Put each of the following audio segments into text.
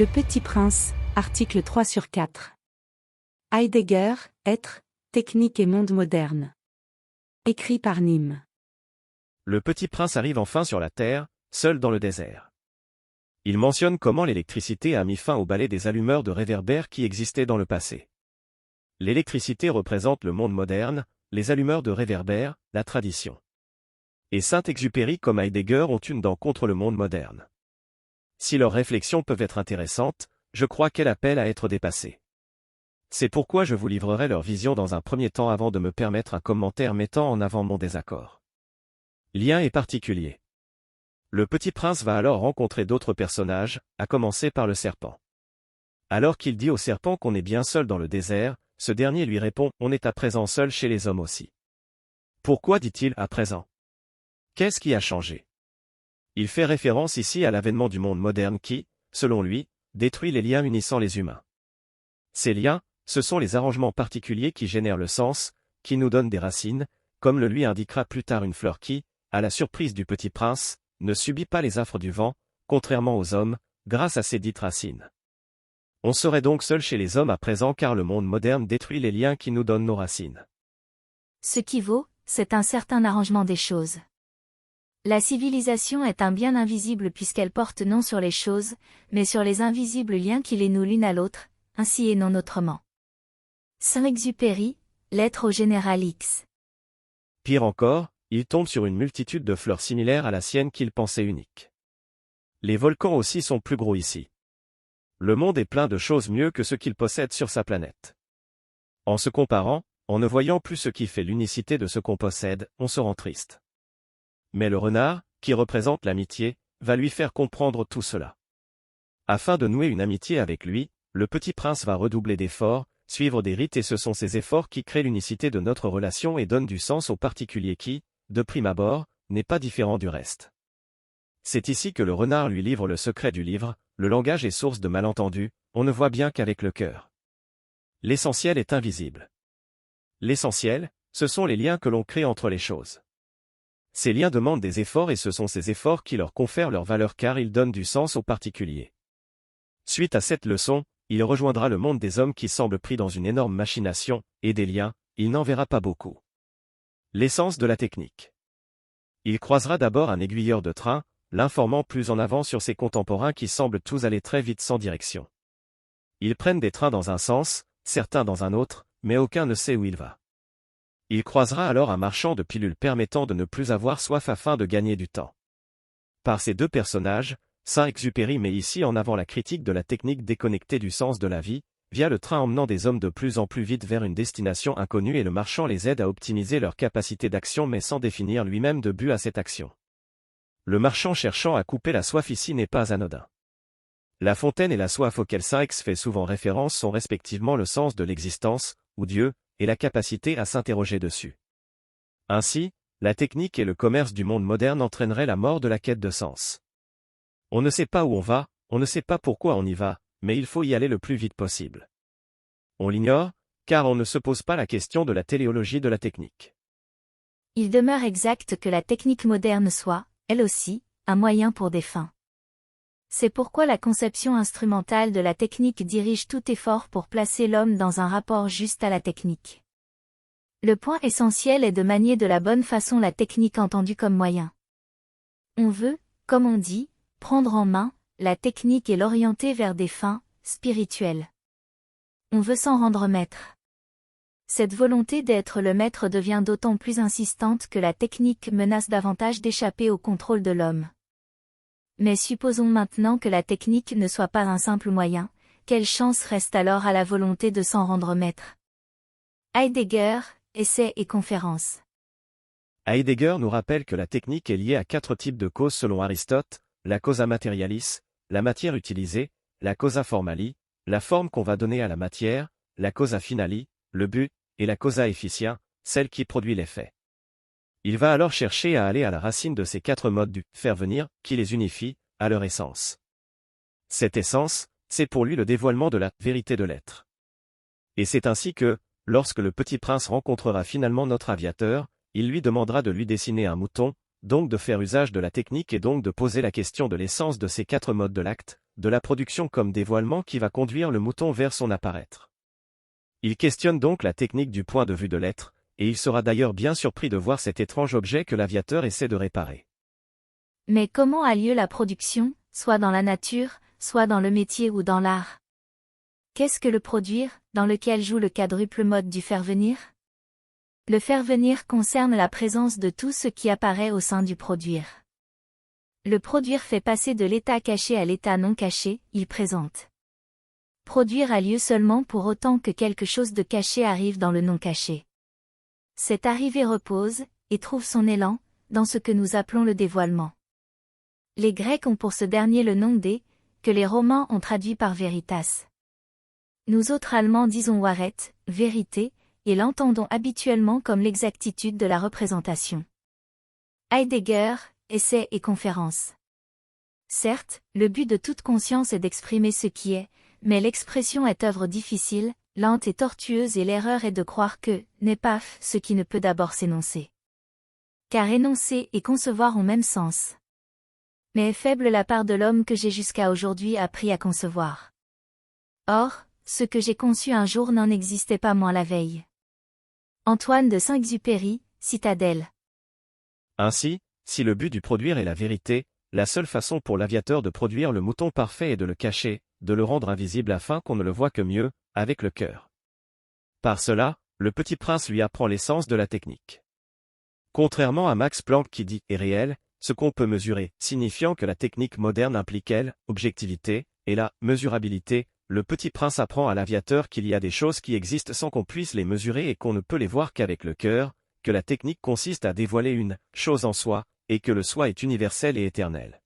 Le Petit Prince, article 3/4. Heidegger, Être, technique et monde moderne. Écrit par Nîmes. Le Petit Prince arrive enfin sur la Terre, seul dans le désert. Il mentionne comment l'électricité a mis fin au balai des allumeurs de réverbères qui existaient dans le passé. L'électricité représente le monde moderne, les allumeurs de réverbères, la tradition. Et Saint-Exupéry comme Heidegger ont une dent contre le monde moderne. Si leurs réflexions peuvent être intéressantes, je crois qu'elles appellent à être dépassées. C'est pourquoi je vous livrerai leur vision dans un premier temps avant de me permettre un commentaire mettant en avant mon désaccord. Lien et particulier. Le Petit Prince va alors rencontrer d'autres personnages, à commencer par le serpent. Alors qu'il dit au serpent qu'on est bien seul dans le désert, ce dernier lui répond « On est à présent seul chez les hommes aussi ». Pourquoi dit-il « à présent » ? Qu'est-ce qui a changé ? Il fait référence ici à l'avènement du monde moderne qui, selon lui, détruit les liens unissant les humains. Ces liens, ce sont les arrangements particuliers qui génèrent le sens, qui nous donnent des racines, comme le lui indiquera plus tard une fleur qui, à la surprise du Petit Prince, ne subit pas les affres du vent, contrairement aux hommes, grâce à ces dites racines. On serait donc seul chez les hommes à présent car le monde moderne détruit les liens qui nous donnent nos racines. Ce qui vaut, c'est un certain arrangement des choses. La civilisation est un bien invisible puisqu'elle porte non sur les choses, mais sur les invisibles liens qui les nouent l'une à l'autre, ainsi et non autrement. Saint-Exupéry, Lettre au général X. Pire encore, il tombe sur une multitude de fleurs similaires à la sienne qu'il pensait unique. Les volcans aussi sont plus gros ici. Le monde est plein de choses mieux que ce qu'il possède sur sa planète. En se comparant, en ne voyant plus ce qui fait l'unicité de ce qu'on possède, on se rend triste. Mais le renard, qui représente l'amitié, va lui faire comprendre tout cela. Afin de nouer une amitié avec lui, le Petit Prince va redoubler d'efforts, suivre des rites et ce sont ces efforts qui créent l'unicité de notre relation et donnent du sens au particulier qui, de prime abord, n'est pas différent du reste. C'est ici que le renard lui livre le secret du livre, le langage est source de malentendus, on ne voit bien qu'avec le cœur. L'essentiel est invisible. L'essentiel, ce sont les liens que l'on crée entre les choses. Ces liens demandent des efforts et ce sont ces efforts qui leur confèrent leur valeur car ils donnent du sens au particulier. Suite à cette leçon, il rejoindra le monde des hommes qui semblent pris dans une énorme machination, et des liens, il n'en verra pas beaucoup. L'essence de la technique. Il croisera d'abord un aiguilleur de train, l'informant plus en avant sur ses contemporains qui semblent tous aller très vite sans direction. Ils prennent des trains dans un sens, certains dans un autre, mais aucun ne sait où il va. Il croisera alors un marchand de pilules permettant de ne plus avoir soif afin de gagner du temps. Par ces deux personnages, Saint-Exupéry met ici en avant la critique de la technique déconnectée du sens de la vie, via le train emmenant des hommes de plus en plus vite vers une destination inconnue et le marchand les aide à optimiser leur capacité d'action mais sans définir lui-même de but à cette action. Le marchand cherchant à couper la soif ici n'est pas anodin. La fontaine et la soif auxquelles Saint-Ex fait souvent référence sont respectivement le sens de l'existence, ou Dieu, et la capacité à s'interroger dessus. Ainsi, la technique et le commerce du monde moderne entraîneraient la mort de la quête de sens. On ne sait pas où on va, on ne sait pas pourquoi on y va, mais il faut y aller le plus vite possible. On l'ignore, car on ne se pose pas la question de la téléologie de la technique. Il demeure exact que la technique moderne soit, elle aussi, un moyen pour des fins. C'est pourquoi la conception instrumentale de la technique dirige tout effort pour placer l'homme dans un rapport juste à la technique. Le point essentiel est de manier de la bonne façon la technique entendue comme moyen. On veut, comme on dit, prendre en main la technique et l'orienter vers des fins spirituelles. On veut s'en rendre maître. Cette volonté d'être le maître devient d'autant plus insistante que la technique menace davantage d'échapper au contrôle de l'homme. Mais supposons maintenant que la technique ne soit pas un simple moyen, quelle chance reste alors à la volonté de s'en rendre maître ? Heidegger, Essais et conférences. Heidegger nous rappelle que la technique est liée à 4 types de causes selon Aristote, la causa materialis, la matière utilisée, la causa formali, la forme qu'on va donner à la matière, la causa finali, le but, et la causa efficia, celle qui produit l'effet. Il va alors chercher à aller à la racine de ces 4 modes du faire venir, qui les unifie, à leur essence. Cette essence, c'est pour lui le dévoilement de la vérité de l'être. Et c'est ainsi que, lorsque le Petit Prince rencontrera finalement notre aviateur, il lui demandera de lui dessiner un mouton, donc de faire usage de la technique et donc de poser la question de l'essence de ces 4 modes de l'acte, de la production comme dévoilement qui va conduire le mouton vers son apparaître. Il questionne donc la technique du point de vue de l'être, et il sera d'ailleurs bien surpris de voir cet étrange objet que l'aviateur essaie de réparer. Mais comment a lieu la production, soit dans la nature, soit dans le métier ou dans l'art? Qu'est-ce que le produire, dans lequel joue le quadruple mode du faire venir? Le faire venir concerne la présence de tout ce qui apparaît au sein du produire. Le produire fait passer de l'état caché à l'état non caché, il présente. Produire a lieu seulement pour autant que quelque chose de caché arrive dans le non caché. Cette arrivée repose, et trouve son élan, dans ce que nous appelons le dévoilement. Les Grecs ont pour ce dernier le nom d', que les Romains ont traduit par veritas. Nous autres Allemands disons Wahrheit, vérité, et l'entendons habituellement comme l'exactitude de la représentation. Heidegger, Essais et conférences. Certes, le but de toute conscience est d'exprimer ce qui est, mais l'expression est œuvre difficile, lente et tortueuse et l'erreur est de croire que, n'est pas ce qui ne peut d'abord s'énoncer. Car énoncer et concevoir ont même sens. Mais est faible la part de l'homme que j'ai jusqu'à aujourd'hui appris à concevoir. Or, ce que j'ai conçu un jour n'en existait pas moins la veille. Antoine de Saint-Exupéry, Citadelle. Ainsi, si le but du produire est la vérité, la seule façon pour l'aviateur de produire le mouton parfait est de le cacher, de le rendre invisible afin qu'on ne le voie que mieux, avec le cœur. Par cela, le Petit Prince lui apprend l'essence de la technique. Contrairement à Max Planck qui dit « est réel », ce qu'on peut mesurer, signifiant que la technique moderne implique objectivité, et la mesurabilité, le Petit Prince apprend à l'aviateur qu'il y a des choses qui existent sans qu'on puisse les mesurer et qu'on ne peut les voir qu'avec le cœur, que la technique consiste à dévoiler une chose en soi, et que le soi est universel et éternel.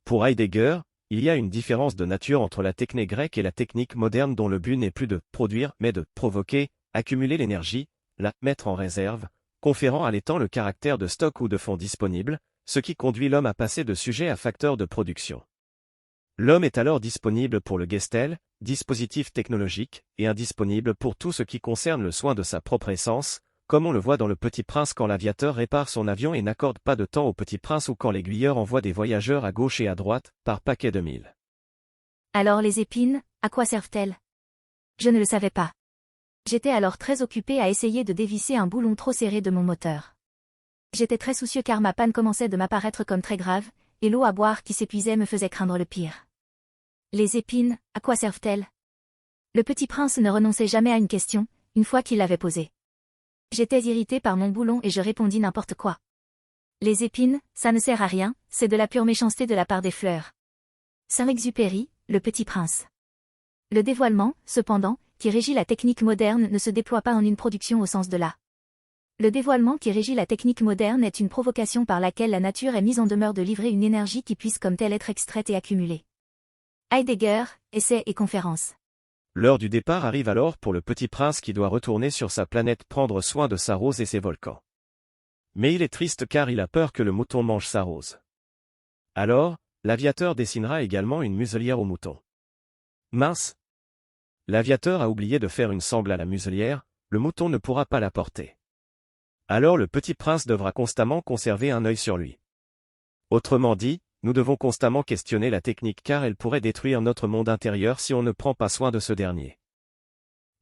Pour Heidegger, il y a une différence de nature entre la technique grecque et la technique moderne dont le but n'est plus de produire mais de provoquer, accumuler l'énergie, la mettre en réserve, conférant à l'étang le caractère de stock ou de fonds disponible, ce qui conduit l'homme à passer de sujet à facteur de production. L'homme est alors disponible pour le Gestel, dispositif technologique, et indisponible pour tout ce qui concerne le soin de sa propre essence, comme on le voit dans Le Petit Prince quand l'aviateur répare son avion et n'accorde pas de temps au Petit Prince ou quand l'aiguilleur envoie des voyageurs à gauche et à droite, par paquet de 1000. Alors les épines, à quoi servent-elles? Je ne le savais pas. J'étais alors très occupé à essayer de dévisser un boulon trop serré de mon moteur. J'étais très soucieux car ma panne commençait de m'apparaître comme très grave, et l'eau à boire qui s'épuisait me faisait craindre le pire. Les épines, à quoi servent-elles? Le Petit Prince ne renonçait jamais à une question, une fois qu'il l'avait posée. J'étais irrité par mon boulon et je répondis n'importe quoi. Les épines, ça ne sert à rien, c'est de la pure méchanceté de la part des fleurs. Saint-Exupéry, Le Petit Prince. Le dévoilement, cependant, qui régit la technique moderne ne se déploie pas en une production au sens de l'art. Le dévoilement qui régit la technique moderne est une provocation par laquelle la nature est mise en demeure de livrer une énergie qui puisse comme telle être extraite et accumulée. Heidegger, Essais et conférences. L'heure du départ arrive alors pour le Petit Prince qui doit retourner sur sa planète prendre soin de sa rose et ses volcans. Mais il est triste car il a peur que le mouton mange sa rose. Alors, l'aviateur dessinera également une muselière au mouton. Mince! L'aviateur a oublié de faire une sangle à la muselière, le mouton ne pourra pas la porter. Alors le Petit Prince devra constamment conserver un œil sur lui. Autrement dit, nous devons constamment questionner la technique car elle pourrait détruire notre monde intérieur si on ne prend pas soin de ce dernier.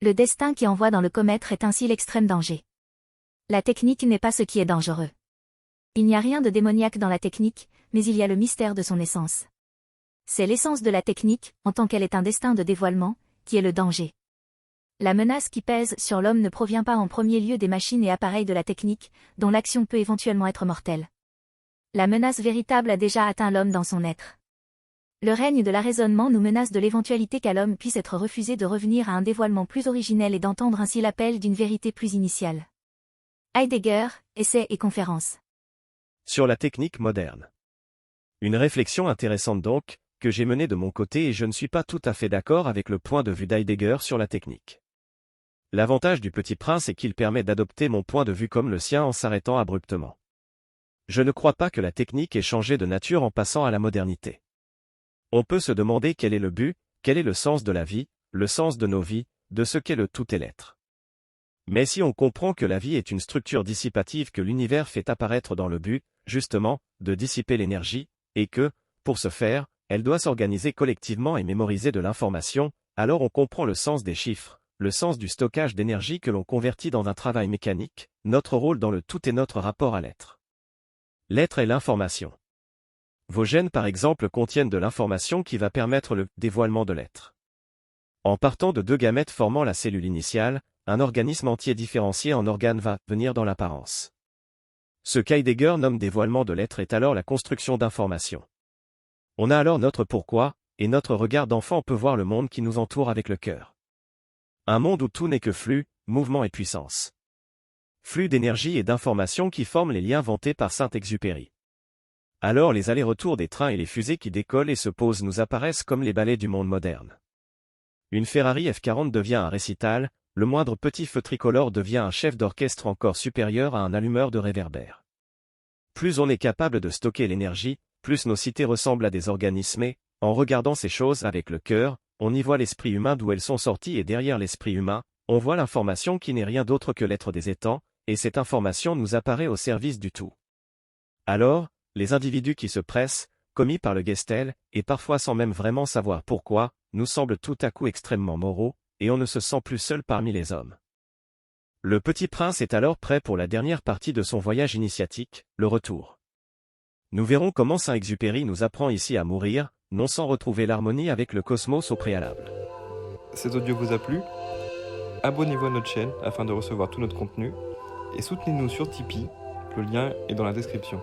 Le destin qui envoie dans le comètre est ainsi l'extrême danger. La technique n'est pas ce qui est dangereux. Il n'y a rien de démoniaque dans la technique, mais il y a le mystère de son essence. C'est l'essence de la technique, en tant qu'elle est un destin de dévoilement, qui est le danger. La menace qui pèse sur l'homme ne provient pas en premier lieu des machines et appareils de la technique, dont l'action peut éventuellement être mortelle. La menace véritable a déjà atteint l'homme dans son être. Le règne de l'arraisonnement nous menace de l'éventualité qu'à l'homme puisse être refusé de revenir à un dévoilement plus originel et d'entendre ainsi l'appel d'une vérité plus initiale. Heidegger, Essais et conférences. Sur la technique moderne. Une réflexion intéressante donc, que j'ai menée de mon côté et je ne suis pas tout à fait d'accord avec le point de vue d'Heidegger sur la technique. L'avantage du Petit Prince est qu'il permet d'adopter mon point de vue comme le sien en s'arrêtant abruptement. Je ne crois pas que la technique ait changé de nature en passant à la modernité. On peut se demander quel est le but, quel est le sens de la vie, le sens de nos vies, de ce qu'est le tout et l'être. Mais si on comprend que la vie est une structure dissipative que l'univers fait apparaître dans le but, justement, de dissiper l'énergie, et que, pour ce faire, elle doit s'organiser collectivement et mémoriser de l'information, alors on comprend le sens des chiffres, le sens du stockage d'énergie que l'on convertit dans un travail mécanique, notre rôle dans le tout et notre rapport à l'être. L'être est l'information. Vos gènes par exemple contiennent de l'information qui va permettre le dévoilement de l'être. En partant de deux gamètes formant la cellule initiale, un organisme entier différencié en organes va venir dans l'apparence. Ce qu'Heidegger nomme dévoilement de l'être est alors la construction d'informations. On a alors notre pourquoi, et notre regard d'enfant peut voir le monde qui nous entoure avec le cœur. Un monde où tout n'est que flux, mouvement et puissance. Flux d'énergie et d'informations qui forment les liens vantés par Saint-Exupéry. Alors les allers-retours des trains et les fusées qui décollent et se posent nous apparaissent comme les ballets du monde moderne. Une Ferrari F40 devient un récital, le moindre petit feu tricolore devient un chef d'orchestre encore supérieur à un allumeur de réverbère. Plus on est capable de stocker l'énergie, plus nos cités ressemblent à des organismes et, en regardant ces choses avec le cœur, on y voit l'esprit humain d'où elles sont sorties et derrière l'esprit humain, on voit l'information qui n'est rien d'autre que l'être des étangs, et cette information nous apparaît au service du tout. Alors, les individus qui se pressent, commis par le Gestel, et parfois sans même vraiment savoir pourquoi, nous semblent tout à coup extrêmement moraux, et on ne se sent plus seul parmi les hommes. Le petit prince est alors prêt pour la dernière partie de son voyage initiatique, le retour. Nous verrons comment Saint-Exupéry nous apprend ici à mourir, non sans retrouver l'harmonie avec le cosmos au préalable. Cet audio vous a plu ? Abonnez-vous à notre chaîne afin de recevoir tout notre contenu, et soutenez-nous sur Tipeee, le lien est dans la description.